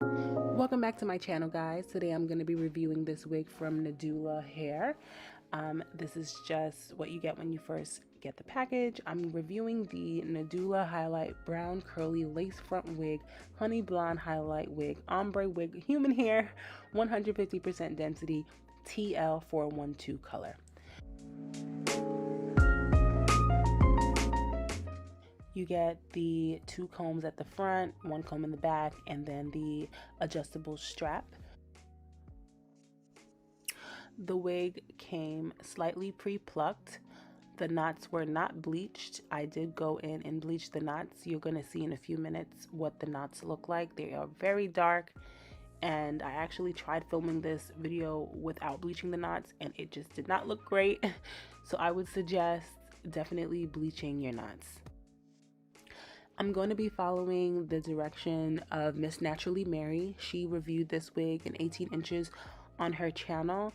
Welcome back to my channel, guys. Today I'm going to be reviewing this wig from Nadula Hair. This is just what you get when you first get the package. I'm reviewing the Nadula Highlight Brown Curly Lace Front Wig, Honey Blonde Highlight Wig, Ombre Wig, Human Hair, 150% density, TL412 color. You get the 2 combs at the front, 1 comb in the back, and then the adjustable strap. The wig came slightly pre-plucked. The knots were not bleached. I did go in and bleach the knots. You're going to see in a few minutes what the knots look like. They are very dark, and I actually tried filming this video without bleaching the knots, and it just did not look great. So I would suggest definitely bleaching your knots. I'm going to be following the direction of Miss Naturally Mary. She reviewed this wig in 18 inches on her channel,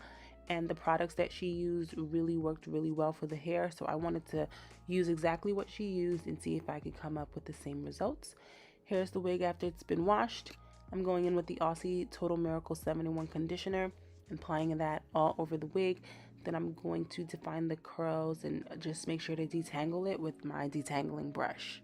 and the products that she used really worked really well for the hair. So I wanted to use exactly what she used and see if I could come up with the same results. Here's the wig after it's been washed. I'm going in with the Aussie Total Miracle 7-in-1 conditioner and applying that all over the wig. Then I'm going to define the curls and just make sure to detangle it with my detangling brush.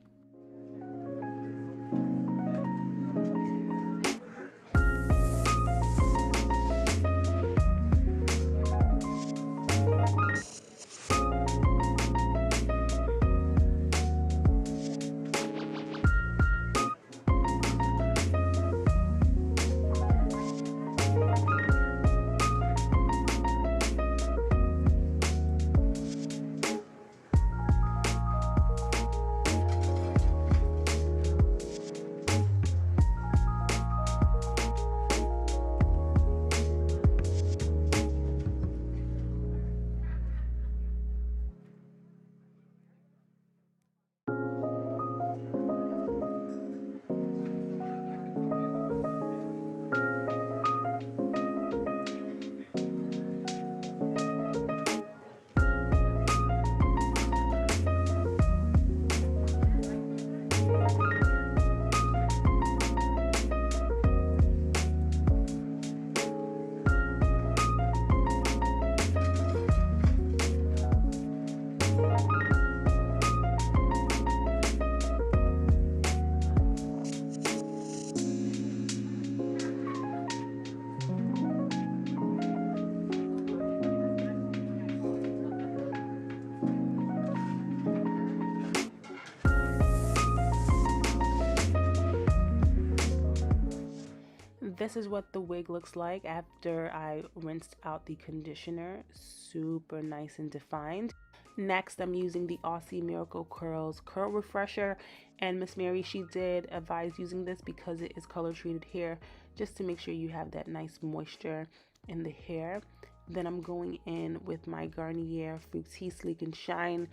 This is what the wig looks like after I rinsed out the conditioner. Super nice and defined. Next, I'm using the Aussie Miracle Curls Curl Refresher, and Miss Mary, she did advise using this because it is color treated hair, just to make sure you have that nice moisture in the hair. Then I'm going in with my Garnier Fructis Sleek and Shine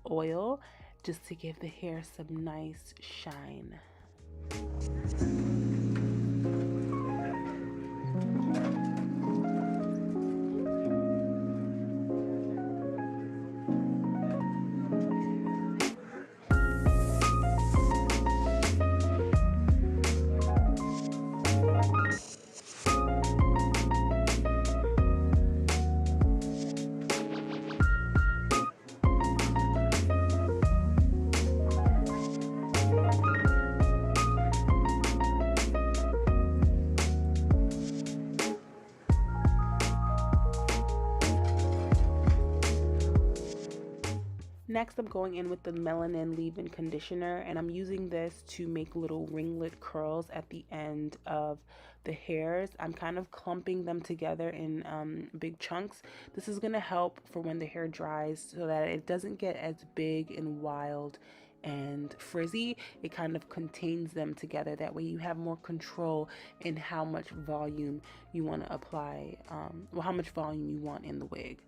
oil, just to give the hair some nice shine. Next, I'm going in with the Melanin Leave-In Conditioner, and I'm using this to make little ringlet curls at the end of the hairs. I'm kind of clumping them together in big chunks. This is going to help for when the hair dries so that it doesn't get as big and wild and frizzy. It kind of contains them together. That way you have more control in how much volume you want to apply, well, how much volume you want in the wig.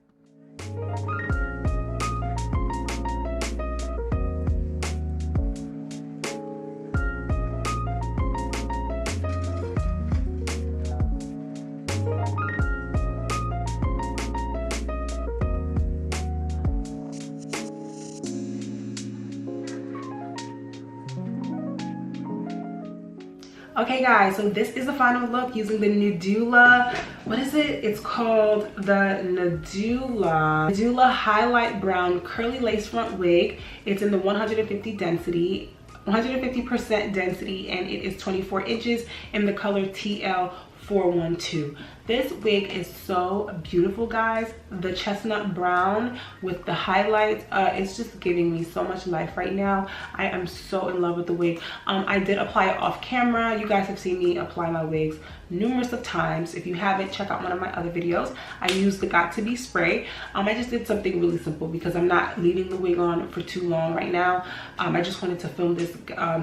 Okay guys, so this is the final look using the Nadula, what is it? It's called the Nadula Highlight Brown Curly Lace Front Wig. It's in the 150% density, and it is 24 inches in the color TL412. This wig is so beautiful, guys. The chestnut brown with the highlights, it's just giving me so much life right now. I am so in love with the wig. I did apply it off camera. You guys have seen me apply my wigs numerous of times. If you haven't, check out one of my other videos. I used the Got To Be spray. I just did something really simple because I'm not leaving the wig on for too long right now. I just wanted to film this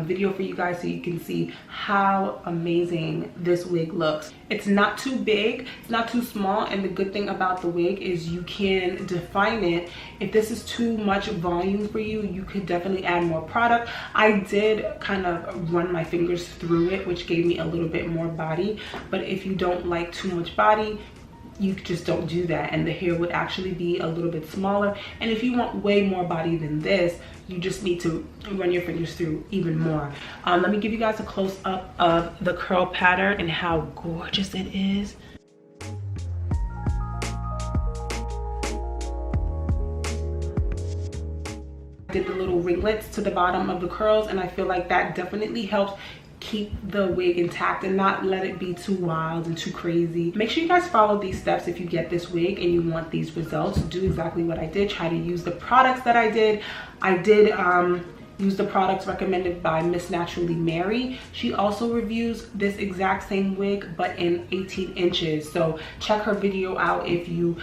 video for you guys so you can see how amazing this wig looks. It's not too big, it's not too small, and the good thing about the wig is you can define it. If this is too much volume for you, you could definitely add more product. I did kind of run my fingers through it, which gave me a little bit more body, but if you don't like too much body, you just don't do that, and the hair would actually be a little bit smaller. And if you want way more body than this, you just need to run your fingers through even more. Let me give you guys a close-up of the curl pattern and how gorgeous it is. I did the little ringlets to the bottom of the curls, and I feel like that definitely helps keep the wig intact and not let it be too wild and too crazy. Make sure you guys follow these steps if you get this wig and you want these results. Do exactly what I did. Try to use the products that I did. I did use the products recommended by Miss Naturally Mary. She also reviews this exact same wig but in 18 inches. So check her video out if you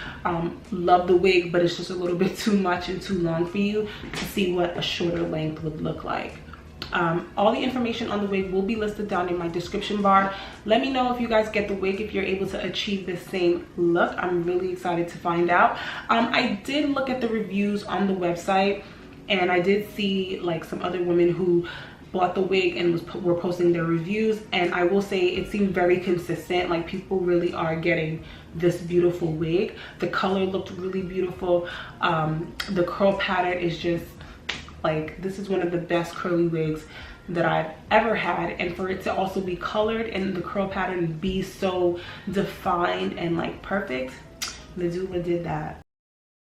love the wig but it's just a little bit too much and too long for you, to see what a shorter length would look like. All the information on the wig will be listed down in my description bar. Let me know if you guys get the wig, if you're able to achieve the same look. I'm really excited to find out. I did look at the reviews on the website, and I did see like some other women who bought the wig and were posting their reviews, and I will say it seemed very consistent. Like, people really are getting this beautiful wig. The color looked really beautiful. The curl pattern is just like, this is one of the best curly wigs that I've ever had, and for it to also be colored and the curl pattern be so defined and like perfect, Nadula did that.